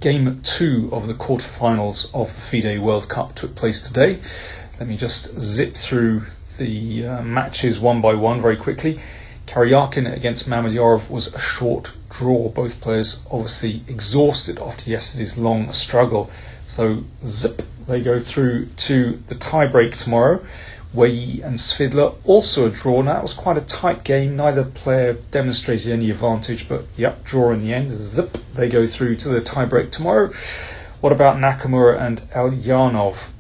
Game 2 of the quarterfinals of the FIDE World Cup took place today. Let me just zip through the matches one by one very quickly. Karyakin against Mamedyarov was a short draw. Both players obviously exhausted after yesterday's long struggle. So zip, they go through to the tie-break tomorrow. Wei and Svidler also a draw. Now, it was quite a tight game. Neither player demonstrated any advantage, but yep, draw in the end. Zip, they go through to the tie-break tomorrow. What about Nakamura and Eljanov?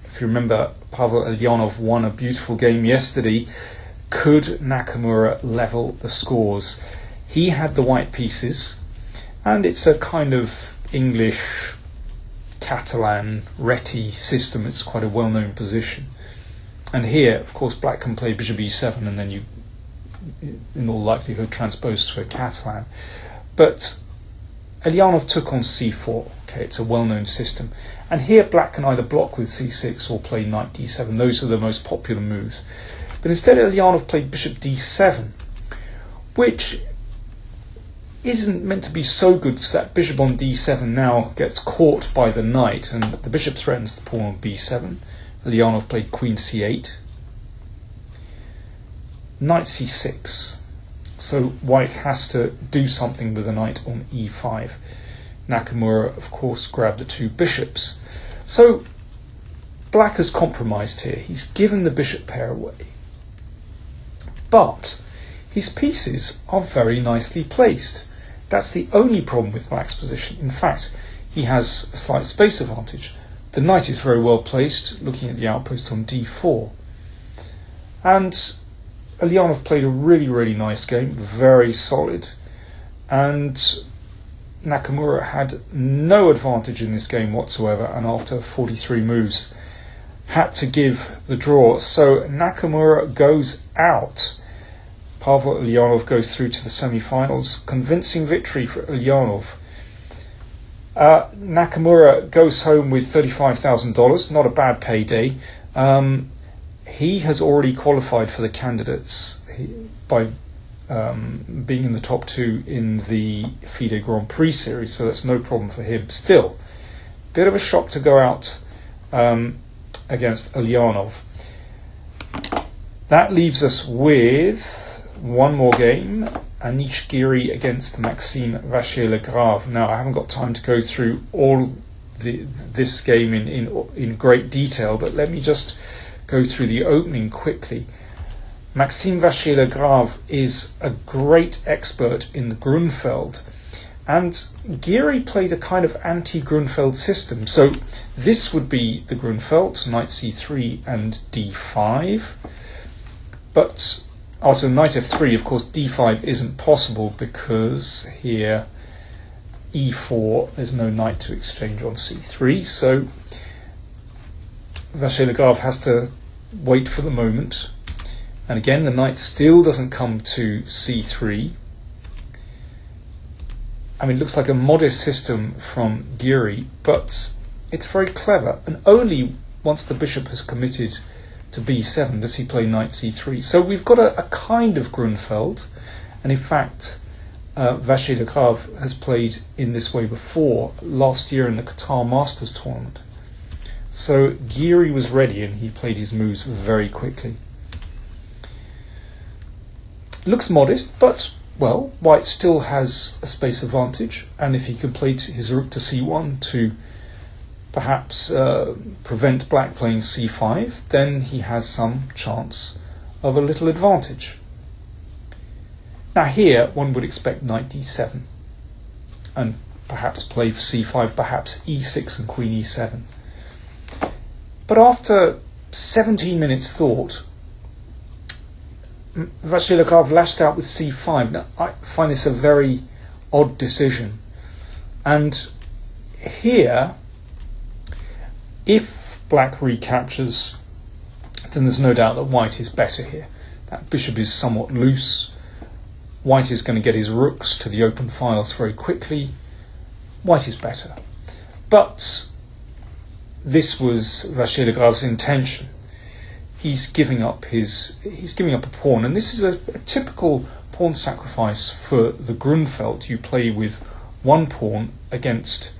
If you remember, Pavel Eljanov won a beautiful game yesterday. Could Nakamura level the scores? He had the white pieces, and it's a kind of English Catalan Reti system. It's quite a well-known position. And here, of course, black can play bishop e7 and then you, in all likelihood, transpose to a Catalan. But Eljanov took on c4. Okay, it's a well-known system. And here black can either block with c6 or play knight d7. Those are the most popular moves. But instead Eljanov played bishop d7, which isn't meant to be so good, so that bishop on d7 now gets caught by the knight and the bishop threatens the pawn on b7. Eljanov played queen c8, knight c6, so white has to do something with the knight on e5. Nakamura, of course, grabbed the two bishops. So black has compromised here. He's given the bishop pair away. But his pieces are very nicely placed. That's the only problem with black's position. In fact, he has a slight space advantage. The knight is very well placed, looking at the outpost on d4. And Eljanov played a really, really nice game, very solid. And Nakamura had no advantage in this game whatsoever, and after 43 moves, had to give the draw. So Nakamura goes out. Pavel Eljanov goes through to the semi-finals. Convincing victory for Eljanov. Nakamura goes home with $35,000, not a bad payday. He has already qualified for the candidates by being in the top two in the FIDE Grand Prix series, so that's no problem for him. Still, bit of a shock to go out against Eljanov. That leaves us with one more game. Anish Giri against Maxime Vachier-Lagrave. Now, I haven't got time to go through all this game in great detail, but let me just go through the opening quickly. Maxime Vachier-Lagrave is a great expert in the Grunfeld, and Giri played a kind of anti-Grunfeld system. So this would be the Grunfeld, knight c3 and d5, but after knight f3, of course, d5 isn't possible because here e4, there's no knight to exchange on c3. So Vachier-Lagrave has to wait for the moment. And again, the knight still doesn't come to c3. I mean, it looks like a modest system from Giri, but it's very clever. And only once the bishop has committed to b7 does he play knight c3. So we've got a kind of Grunfeld, and in fact Vachier-Lagrave has played in this way before, last year in the Qatar Masters tournament. So Giri was ready and he played his moves very quickly. Looks modest, but well, white still has a space advantage, and if he can play his rook to c1 to perhaps prevent black playing c5, then he has some chance of a little advantage. Now here one would expect knight d7 and perhaps play for c5, perhaps e6 and queen e7. But after 17 minutes thought, Vachier-Lagrave lashed out with c5. Now I find this a very odd decision, and here if black recaptures, then there's no doubt that white is better here. That bishop is somewhat loose. White is going to get his rooks to the open files very quickly. White is better. But this was Vachier-Lagrave's intention. He's giving up a pawn, and this is a typical pawn sacrifice for the Grunfeld. You play with one pawn against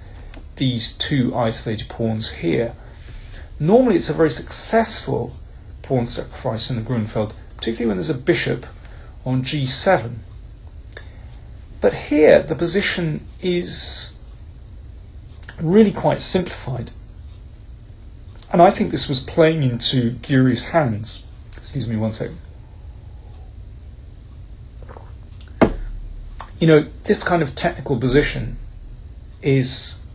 these two isolated pawns here. Normally it's a very successful pawn sacrifice in the Grunfeld, particularly when there's a bishop on g7. But here the position is really quite simplified. And I think this was playing into Giri's hands. Excuse me one second. You know, this kind of technical position is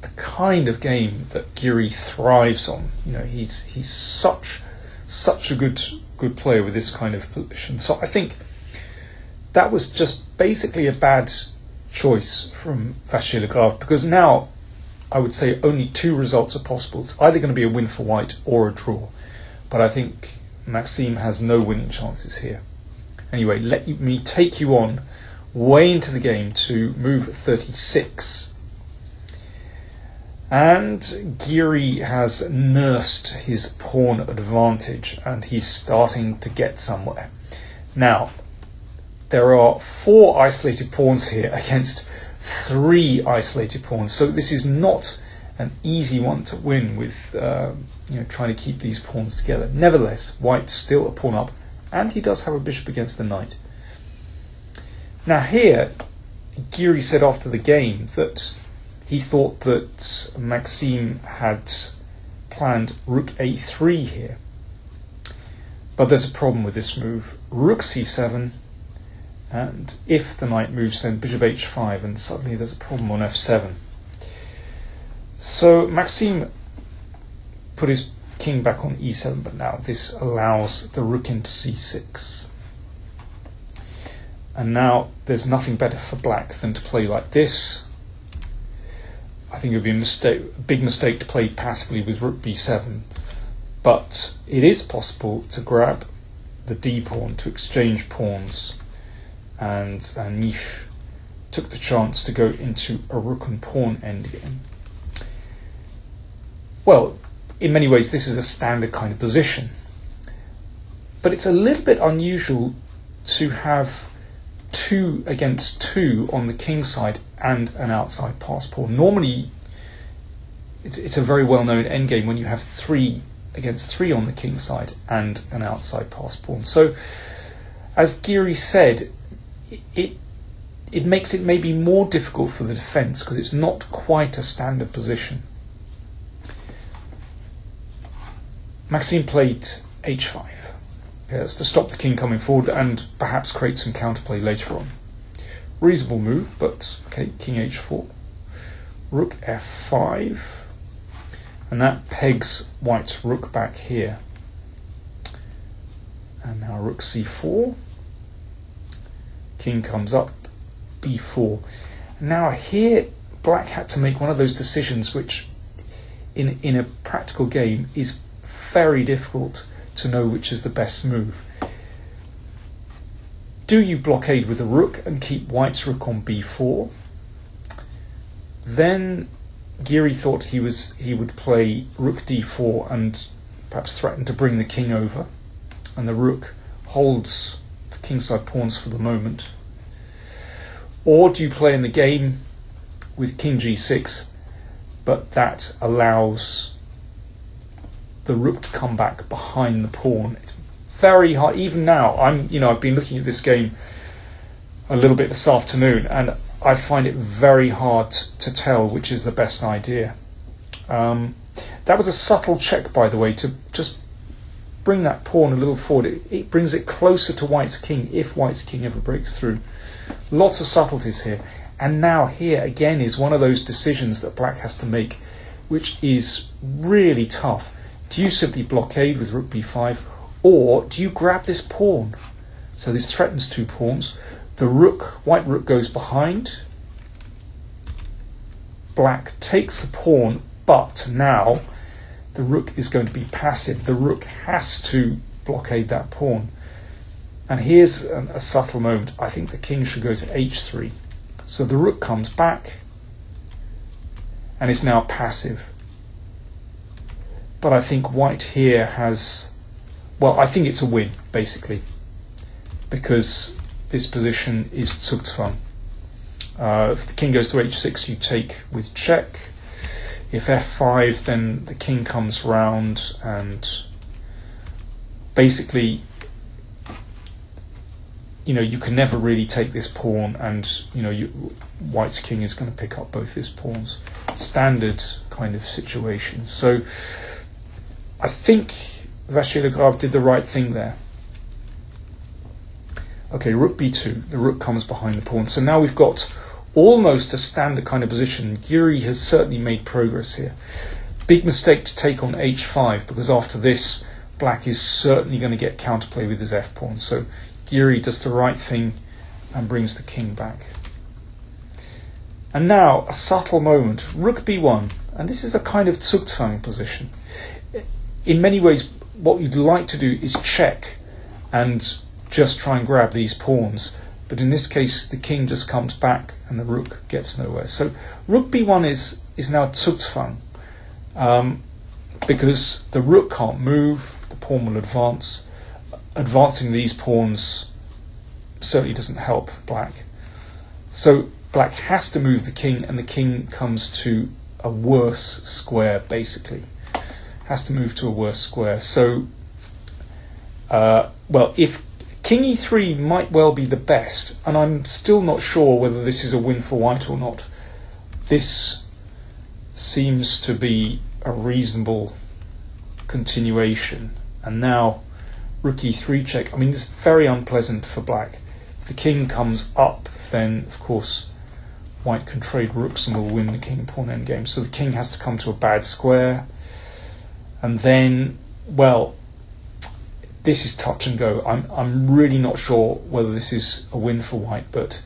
the kind of game that Giri thrives on. You know, he's such a good player with this kind of position. So I think that was just basically a bad choice from Vachier-Lagrave, because now I would say only two results are possible. It's either going to be a win for white or a draw. But I think Maxime has no winning chances here. Anyway, let me take you on way into the game to move 36. And Giri has nursed his pawn advantage and he's starting to get somewhere. Now, there are 4 isolated pawns here against 3 isolated pawns, so this is not an easy one to win with trying to keep these pawns together. Nevertheless, white's still a pawn up, and he does have a bishop against the knight. Now here, Giri said after the game that he thought that Maxime had planned rook a3 here. But there's a problem with this move. Rook c7, and if the knight moves, then bishop h5, and suddenly there's a problem on f7. So Maxime put his king back on e7, but now this allows the rook into c6. And now there's nothing better for black than to play like this. I think it would be a big mistake to play passively with rook b7, but it is possible to grab the d pawn to exchange pawns, and Nish took the chance to go into a rook and pawn endgame. Well, in many ways this is a standard kind of position, but it's a little bit unusual to have 2 against 2 on the king side and an outside pass pawn. Normally it's a very well known endgame when you have 3 against 3 on the king side and an outside pass pawn. So as Giri said, it makes it maybe more difficult for the defence because it's not quite a standard position. Maxime played h5. That's to stop the king coming forward and perhaps create some counterplay later on. Reasonable move, but okay, king h4, rook f5, and that pegs white's rook back here. And now rook c4, king comes up, b4. Now here black had to make one of those decisions which in a practical game is very difficult to know which is the best move. Do you blockade with the rook and keep white's rook on b4? Then Giri thought he would play rook d4 and perhaps threaten to bring the king over, and the rook holds the kingside pawns for the moment. Or do you play in the game with king g6, but that allows the rook to come back behind the pawn? It's very hard. Even now, I've been looking at this game a little bit this afternoon, and I find it very hard to tell which is the best idea. That was a subtle check, by the way, to just bring that pawn a little forward. It brings it closer to white's king if white's king ever breaks through. Lots of subtleties here. And now here again is one of those decisions that black has to make, which is really tough. Do you simply blockade with rook b5, or do you grab this pawn? So this threatens 2 pawns. The white rook goes behind. Black takes the pawn, but now the rook is going to be passive. The rook has to blockade that pawn. And here's a subtle moment. I think the king should go to h3. So the rook comes back and is now passive. But I think white here has, well, I think it's a win, basically, because this position is Zugzwang. If the king goes to h6, you take with check. If f5, then the king comes round, and basically, you can never really take this pawn, and white's king is going to pick up both his pawns. Standard kind of situation. So I think Vachier-Lagrave did the right thing there. Okay, rook b2. The rook comes behind the pawn. So now we've got almost a standard kind of position. Giri has certainly made progress here. Big mistake to take on h5, because after this, black is certainly going to get counterplay with his f-pawn. So Giri does the right thing and brings the king back. And now, a subtle moment. Rook b1. And this is a kind of Zugzwang position. In many ways, what you'd like to do is check and just try and grab these pawns. But in this case, the king just comes back and the rook gets nowhere. So rook b1 is now Zugzwang, because the rook can't move, the pawn will advance. Advancing these pawns certainly doesn't help black. So black has to move the king, and the king comes to a worse square, basically. Has to move to a worse square. So, well, if king e3 might well be the best, and I'm still not sure whether this is a win for white or not. This seems to be a reasonable continuation. And now rook e3 check. I mean, this is very unpleasant for black. If the king comes up, then of course white can trade rooks and will win the king pawn endgame. So the king has to come to a bad square. And then, well, this is touch and go. I'm really not sure whether this is a win for white, but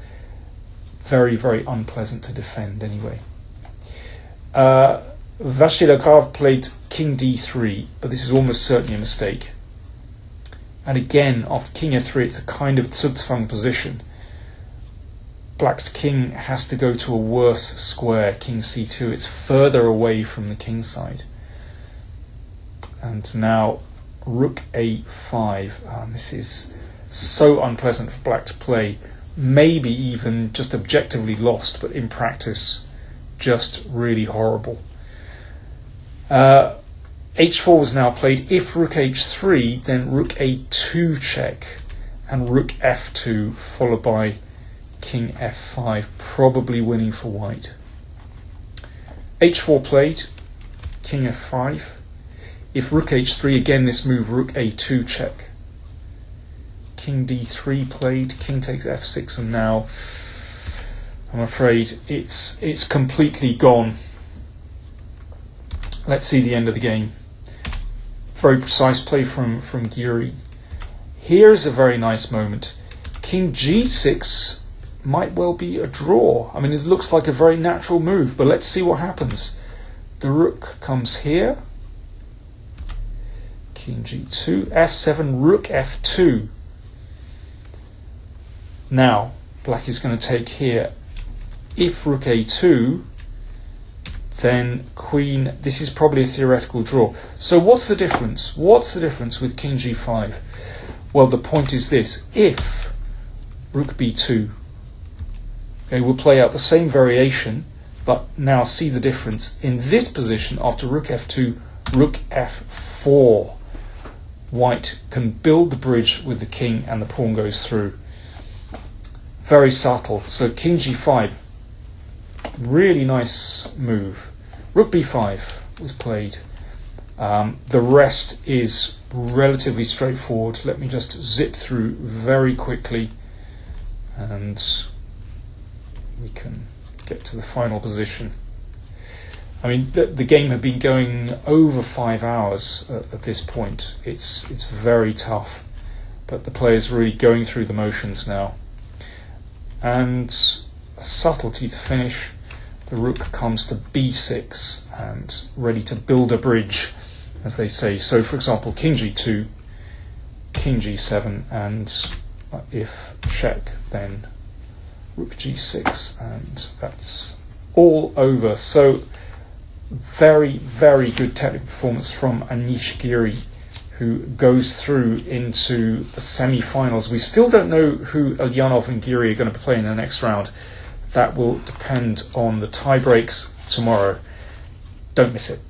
very, very unpleasant to defend anyway. Vachier-Lagrave played king d3, but this is almost certainly a mistake. And again, after king f3, it's a kind of Zugzwang position. Black's king has to go to a worse square, king c2. It's further away from the king side. And now rook a5. This is so unpleasant for black to play. Maybe even just objectively lost, but in practice just really horrible. h4 was now played. If rook h3, then rook a2 check and rook f2, followed by king f5, probably winning for white. h4 played, king f5. If rook h3, again this move, rook a2 check. King d3 played, king takes f6, and now I'm afraid it's completely gone. Let's see the end of the game. Very precise play from Giri. Here's a very nice moment. King g6 might well be a draw. I mean, it looks like a very natural move, but let's see what happens. The rook comes here. King g2, f7, rook f2. Now, black is going to take here. If rook a2, then queen, this is probably a theoretical draw. So what's the difference? What's the difference with king g5? Well, the point is this. If rook b2, okay, we'll play out the same variation, but now see the difference. In this position, after rook f2, rook f4. White can build the bridge with the king and the pawn goes through. Very subtle. So king g5, really nice move. Rook b5 was played. The rest is relatively straightforward. Let me just zip through very quickly and we can get to the final position. I mean, the game had been going over 5 hours at this point. It's very tough, but the players are really going through the motions now. And a subtlety to finish. The rook comes to b6 and ready to build a bridge, as they say. So, for example, king g2, king g7, and if check, then rook g6, and that's all over. So, very, very good technical performance from Giri, who goes through into the semi-finals. We still don't know who Eljanov and Giri are going to play in the next round. That will depend on the tie breaks tomorrow. Don't miss it.